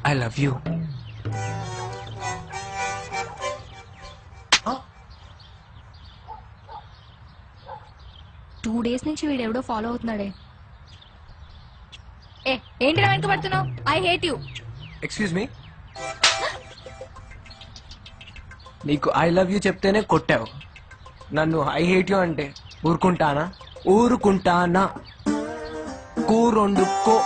I love you. 2 days నుంచి వీడెవడో follow అవుతున్నాడే. ఏంటి వెనక పడుతున్నావు? I hate you. Excuse me, నీకు ఐ లవ్ యూ చెప్తేనే కొట్టావు, నన్ను ఐ హేట్ యూ అంటే ఊరుకుంటానా? ఊరుకుంటానా? కూరొండుకో.